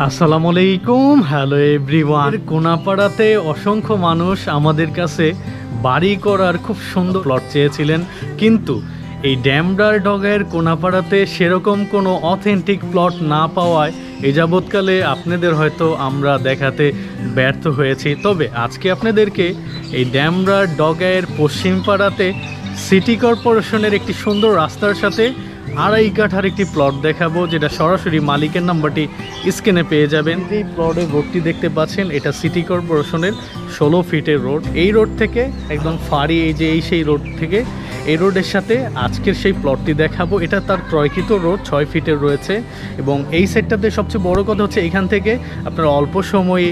আসসালামু আলাইকুম। Hello everyone. কোনাপাড়াতে অসংখ্য মানুষ আমাদের কাছে বাড়ি করার খুব সুন্দর প্লট চেয়েছিলেন, কিন্তু এই ড্যামরার ডগায়ের কোনাপাড়াতে সেরকম কোনো অথেন্টিক প্লট না পাওয়ায় এ যাবৎকালে আপনাদের হয়তো আমরা দেখাতে ব্যর্থ হয়েছি। তবে আজকে আপনাদেরকে এই ড্যামরার ডগায়ের পশ্চিম পাড়াতে সিটি কর্পোরেশনের একটি সুন্দর রাস্তার সাথে 2.5 কাঠার একটি প্লট দেখাবো, যেটা সরাসরি মালিকের নাম্বারটি স্ক্রিনে পেয়ে যাবেন। এই প্লটের রোডটি দেখতে পাচ্ছেন, এটা সিটি কর্পোরেশনের 16 ফিটের রোড। এই রোড থেকে একদম ফাড়ি সেই রোড থেকে এই রোডের সাথে আজকের সেই প্লটটি দেখাবো। এটা তার ক্রয়কৃত রোড 6 ফিটের রয়েছে, এবং এই সেটটাতে সবচেয়ে বড় কথা হচ্ছে এখান থেকে আপনারা অল্প সময়ে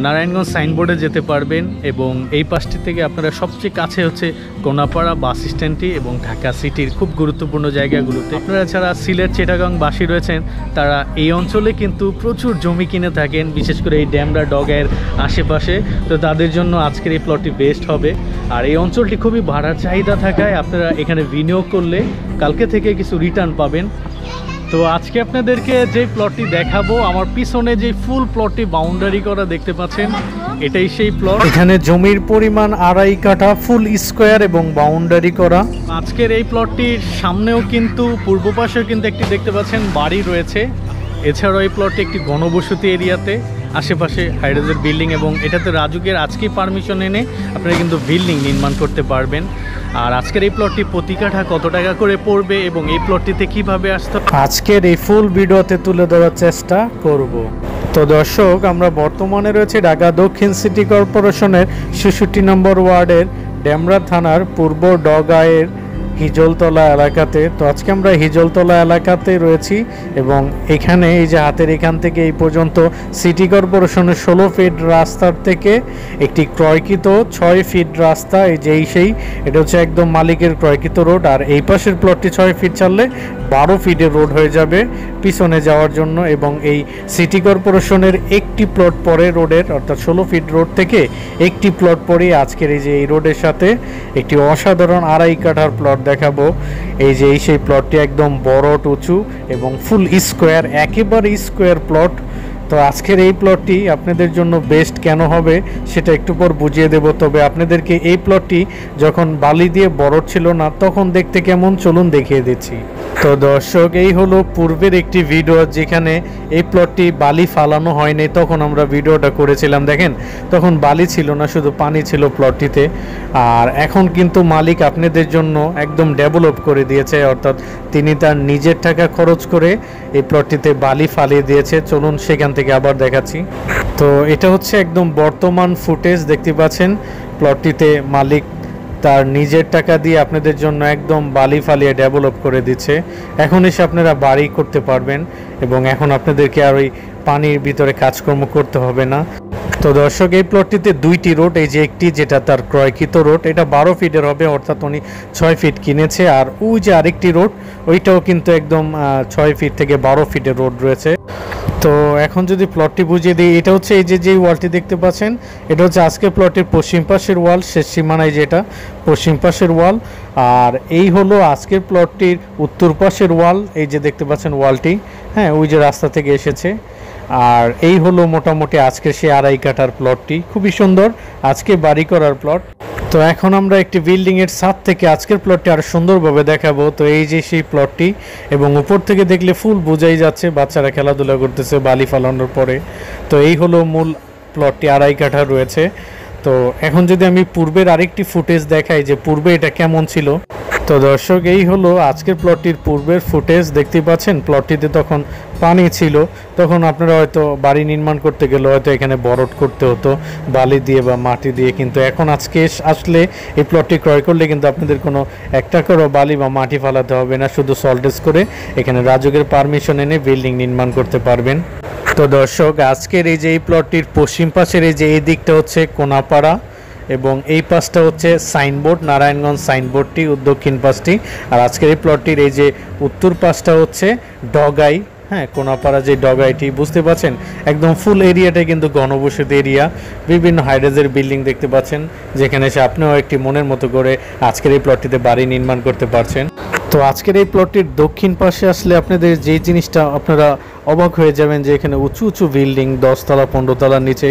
নারায়ণগঞ্জ সাইনবোর্ডে যেতে পারবেন, এবং এই পাশটি থেকে আপনারা সবচেয়ে কাছে হচ্ছে কোনাপাড়া বাস স্ট্যান্ডটি এবং ঢাকা সিটির খুব গুরুত্বপূর্ণ জায়গাগুলোতে। আপনারা যারা সিলেট চিটাগাংবাসী রয়েছেন তারা এই অঞ্চলে কিন্তু প্রচুর জমি কিনে থাকেন, বিশেষ করে এই ড্যামরা ডগায়ের আশেপাশে। তো তাদের জন্য আজকের এই প্লটটি বেস্ট হবে। আর এই অঞ্চলটি খুবই ভাড়ার চাহিদা থাকায় আপনারা এখানে বিনিয়োগ করলে কালকে থেকে কিছু রিটার্ন পাবেন। তো আজকে আপনাদেরকে যে প্লটটি দেখাবো, আমার পিছনে যে ফুল প্লটটি বাউন্ডারি করা দেখতে পাচ্ছেন, এটাই সেই প্লট। এখানে জমির পরিমাণ 2.5 কাঠা, ফুল স্কোয়ার এবং বাউন্ডারি করা। আজকের এই প্লটটির সামনেও কিন্তু পূর্ব পাশেও কিন্তু একটি দেখতে পাচ্ছেন বাড়ি রয়েছে। এছাড়াও এই প্লটটি একটি ঘনবসতি এরিয়াতে, আশেপাশে হাইরাইজের বিল্ডিং, এবং এটাতে রাজুকের আজকেই পারমিশন এনে আপনারা কিন্তু বিল্ডিং নির্মাণ করতে পারবেন। আর আজকের এই প্লটটি প্রতি কাঠা কত টাকা করে পড়বে এবং এই প্লটটিতে কিভাবে আসতে, আজকের এই ফুল ভিডিওতে তুলে ধরার চেষ্টা করব। তো দর্শক, আমরা বর্তমানে রয়েছে ঢাকা দক্ষিণ সিটি কর্পোরেশনের 66 নম্বর ওয়ার্ডের ড্যামরা থানার পূর্ব ডগায়ের হিজলতলা এলাকাতে। তো আজকে আমরা হিজলতলা এলাকাতে রয়েছি, এবং এখানে এই যে হাতের এখান থেকে এই পর্যন্ত সিটি কর্পোরেশনের 16 ফিট রাস্তার থেকে একটি ক্রয়কৃত 6 ফিট রাস্তা, এই যে সেই এটা হচ্ছে একদম মালিকের ক্রয়কৃত রোড। আর এই পাশের প্লটটি 6 ফিট চাললে 12 ফিটের রোড হয়ে যাবে পিছনে যাওয়ার জন্য, এবং এই সিটি কর্পোরেশনের একটি প্লট পরে রোডের, অর্থাৎ 16 ফিট রোড থেকে একটি প্লট পরে আজকের এই যে এই রোডের সাথে একটি অসাধারণ 2.5 কাঠার প্লট দেখাবো। এই যে সেই প্লটটি একদম বড় উঁচু এবং ফুল স্কোয়ার, একেবারে স্কোয়ার প্লট। তো আজকের এই প্লটটি আপনাদের জন্য বেস্ট কেন হবে সেটা একটু পর বুঝিয়ে দেব। তবে আপনাদেরকে এই প্লটটি যখন বালি দিয়ে বড় ছিল না তখন দেখতে কেমন, চলুন দেখিয়ে দিচ্ছি। তো দর্শক, এই হলো পূর্বের একটি ভিডিও যেখানে এই প্লটটি বালি ফালানো হয়নি, তখন আমরা ভিডিওটা করেছিলাম। দেখেন, তখন বালি ছিল না, শুধু পানি ছিল প্লটটিতে। আর এখন কিন্তু মালিক আপনাদের জন্য একদম ডেভেলপ করে দিয়েছে, অর্থাৎ তিনি তার নিজের টাকা খরচ করে এই প্লটটিতে বালি ফালিয়ে দিয়েছে। চলুন সেখান থেকে আবার দেখাচ্ছি। তো এটা হচ্ছে একদম বর্তমান ফুটেজ, দেখতে পাচ্ছেন প্লটটিতে মালিক তার নিজের টাকা দিয়ে আপনাদের জন্য একদম বালি ফালিয়ে ডেভেলপ করে দিচ্ছে। এখন এসে আপনারা বাড়ি করতে পারবেন, এবং এখন আপনাদেরকে আর ওই পানির ভিতরে কাজকর্ম করতে হবে না। তো দর্শক, এই প্লটটিতে 2টি রোড, এই যে একটি যেটা তার ক্রয়কৃত রোড, এটা 12 ফিটের হবে, অর্থাৎ উনি 6 ফিট কিনেছে। আর ওই যে আরেকটি রোড, ওইটাও কিন্তু একদম 6 ফিট থেকে 12 ফিটের রোড রয়েছে। তো এখন যদি প্লটটি বুঝিয়ে দিই, এটা হচ্ছে এই যে ওয়ালটি দেখতে পাচ্ছেন, এটা হচ্ছে আজকে প্লটের পশ্চিম পাশের ওয়াল, শেষ সীমানায় যেটা পশ্চিম পাশের ওয়াল। আর এই হলো আজকের প্লটটির উত্তর পাশের ওয়াল, এই যে দেখতে পাচ্ছেন ওয়ালটি, হ্যাঁ, ওই যে রাস্তা থেকে এসেছে। আর এই হলো মোটামুটি আজকে সেই 2.5 কাঠার প্লটটি, খুবই সুন্দর আজকে বাড়ি করার প্লট। তো এখন আমরা একটি বিল্ডিংয়ের ছাদ থেকে আজকের প্লটটি আরও সুন্দরভাবে দেখাবো। তো এই যে সেই প্লটটি, এবং উপর থেকে দেখলে ফুল বোঝাই যাচ্ছে বাচ্চারা খেলাধুলা করতেছে বালি ফালানোর পরে। তো এই হলো মূল প্লটটি, 2.5 কাঠা রয়েছে। তো এখন যদি আমি পূর্বের আরেকটি ফুটেজ দেখাই যে পূর্বে এটা কেমন ছিল। তো দর্শক, এই হলো আজকের প্লটটির পূর্বের ফুটেজ, দেখতে পাচ্ছেন প্লটটিতে তখন পানি ছিল, তখন আপনারা হয়তো বাড়ি নির্মাণ করতে গেলে হয়তো এখানে বরট করতে হতো বালি দিয়ে বা মাটি দিয়ে, কিন্তু এখন আজকে আসলে এই প্লটটি ক্রয় করলে কিন্তু আপনাদের কোনো 1 টাকারও বালি বা মাটি ফালাতে হবে না, শুধু সল্টেজ করে এখানে রাজুকের পারমিশন এনে বিল্ডিং নির্মাণ করতে পারবেন। তো দর্শক, আজকের এই যে এই প্লটটির পশ্চিম পাশের এই যে এই দিকটা হচ্ছে কোনাপাড়া, এবং এই পাশটা হচ্ছে সাইনবোর্ড, নারায়ণগঞ্জ সাইনবোর্ডটি দক্ষিণ পাশটি। আর আজকের এই প্লটটির এই যে উত্তর পাশটা হচ্ছে ডগাই, হ্যাঁ, কোনাপাড়া যে ডগাইটি বুঝতে পাচ্ছেন, একদম ফুল এরিয়াটাই কিন্তু ঘনবসতি এরিয়া, বিভিন্ন হাইরাইজের বিল্ডিং দেখতে পাচ্ছেন, যেখানে এসে আপনিও একটি মনের মতো করে আজকের এই প্লটটিতে বাড়ি নির্মাণ করতে পারছেন। তো তো আজকের এই প্লটটির দক্ষিণ পাশে আসলে আপনাদের যেই জিনিসটা আপনারা অবাক হয়ে যাবেন যে এখানে উঁচু উঁচু বিল্ডিং 10 তলা 15 তলার নিচে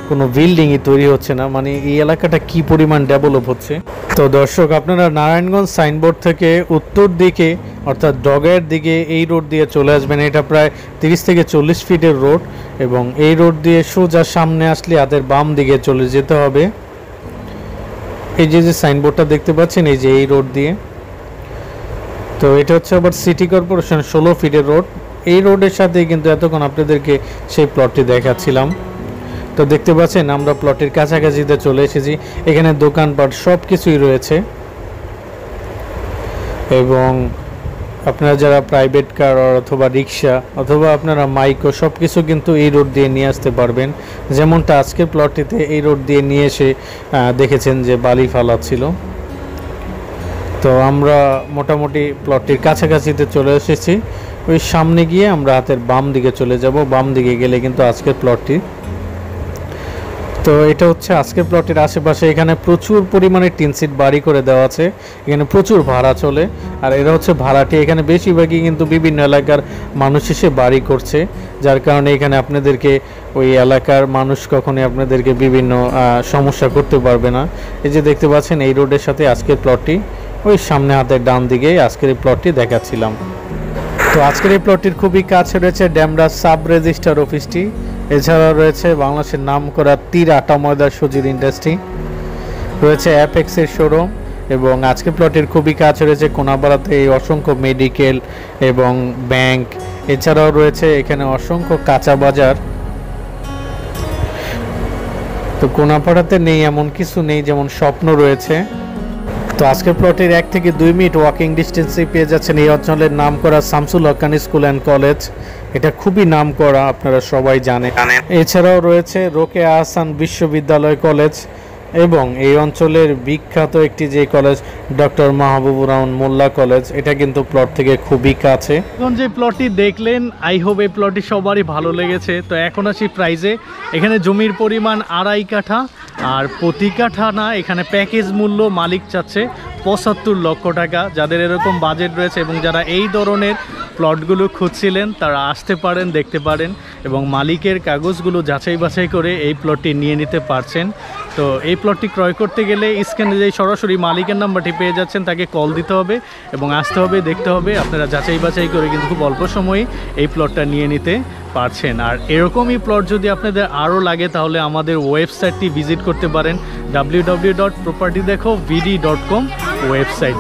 কোনো বিল্ডিংই তৈরি হচ্ছে না, মানে এই এলাকাটা কি পরিমাণ ডেভেলপ হচ্ছে। তো দর্শক, আপনারা নারায়ণগঞ্জ সাইনবোর্ড থেকে উত্তর দিকে অর্থাৎ ডগাইয়ের দিকে এই রোড দিয়ে চলে আসবেন। এটা প্রায় 30 থেকে 40 ফিটের রোড এবং এই রোড দিয়ে সোজা সামনে আসলে হাতের বাম দিকে চলে যেতে হবে। এই যে সাইনবোর্ডটা দেখতে পাচ্ছেন, এই যে এই রোড দিয়ে। তো এটা হচ্ছে আবার সিটি কর্পোরেশন 16 ফিটের রোড। এই রোডের সাথে কিন্তু এতক্ষণ আপনাদেরকে সেই প্লটটি দেখাচ্ছিলাম। তো দেখতে পাচ্ছেন আমরা প্লটের কাছাকাছিতে চলে এসেছি। এখানে দোকানপাট সব কিছুই রয়েছে এবং আপনারা যারা প্রাইভেট কার অথবা রিক্সা অথবা আপনারা মাইকো সব কিছু কিন্তু এই রোড দিয়ে নিয়ে আসতে পারবেন। যেমনটা আজকের প্লটটিতে এই রোড দিয়ে নিয়ে এসে দেখেছেন যে বালি ফালাচ্ছিল। তো আমরা মোটামুটি প্লটটির কাছাকাছিতে চলে এসেছি। ওই সামনে গিয়ে আমরা হাতের বাম দিকে চলে যাব। বাম দিকে গেলে কিন্তু আজকের প্লটটি। তো এটা হচ্ছে আজকের প্লটের আশেপাশে। এখানে প্রচুর পরিমাণে টিন সিট বাড়ি করে দেওয়া আছে। এখানে প্রচুর ভাড়া চলে, আর এরা হচ্ছে ভাড়াটি। এখানে বেশিরভাগই কিন্তু বিভিন্ন এলাকার মানুষ এসে বাড়ি করছে, যার কারণে এখানে আপনাদেরকে ওই এলাকার মানুষ কখনোই আপনাদেরকে বিভিন্ন সমস্যা করতে পারবে না। এই যে দেখতে পাচ্ছেন এই রোডের সাথে আজকের প্লটটি, ওই সামনে হাতের ডান দিকে আজকের এই প্লটটি দেখাচ্ছিলাম। তো আজকের এই প্লটটির খুবই কাছে রয়েছে ডেমরা সাব রেজিস্ট্রার অফিসটি। এছাড়া রয়েছে বাংলাদেশের নাম করা তীর আটা ময়দা সুজির ইন্ডাস্ট্রি, রয়েছে অ্যাপেক্সের শোরুম এবং আজকের প্লটের খুবই কাছে রয়েছে কোনাপাড়াতে অসংখ্য মেডিকেল এবং ব্যাংক। এছাড়াও রয়েছে এখানে অসংখ্য কাঁচা বাজার। তো কোনাপাড়াতে নেই এমন কিছু নেই, যেমন স্বপ্ন রয়েছে। তো আজকের প্লটের 1 থেকে 2 মিনিট ওয়াকিং ডিস্টেন্সে পেয়ে যাচ্ছেন এই অঞ্চলের নাম করা শামসুল হক্কানি স্কুল অ্যান্ড কলেজ। এটা খুবই নাম করা, আপনারা সবাই জানেন। এছাড়াও রয়েছে রোকেয়া আহসান বিশ্ববিদ্যালয় কলেজ এবং এই অঞ্চলের বিখ্যাত একটি যে কলেজ ডক্টর মাহবুবুর রহমান মোল্লা কলেজ। এটা কিন্তু প্লট থেকে খুবই কাছে। এখন যে প্লটটি দেখলেন, আই হোপ এই প্লটটি সবারই ভালো লেগেছে। তো এখন আসি প্রাইজে। এখানে জমির পরিমাণ 2.5 কাঠা, আর প্রতি কাঠা না, এখানে প্যাকেজ মূল্য মালিক চাচ্ছে 75 লক্ষ টাকা। যাদের এরকম বাজেট রয়েছে এবং যারা এই ধরনের প্লটগুলো খুঁজছিলেন তারা আসতে পারেন, দেখতে পারেন এবং মালিকের কাগজগুলো যাচাই বাছাই করে এই প্লটটি নিয়ে নিতে পারছেন। তো এই প্লটটি ক্রয় করতে গেলে স্ক্রিনে যে সরাসরি মালিকের নাম্বারটি পেয়ে যাচ্ছেন তাকে কল দিতে হবে এবং আসতে হবে, দেখতে হবে। আপনারা যাচাই বাছাই করে কিন্তু খুব অল্প সময়ে এই প্লটটা নিয়ে নিতে পারছেন। আর এরকমই প্লট যদি আপনাদের আরও লাগে তাহলে আমাদের ওয়েবসাইটটি ভিজিট করতে পারেন www.propertydekhovd.com ওয়েবসাইট।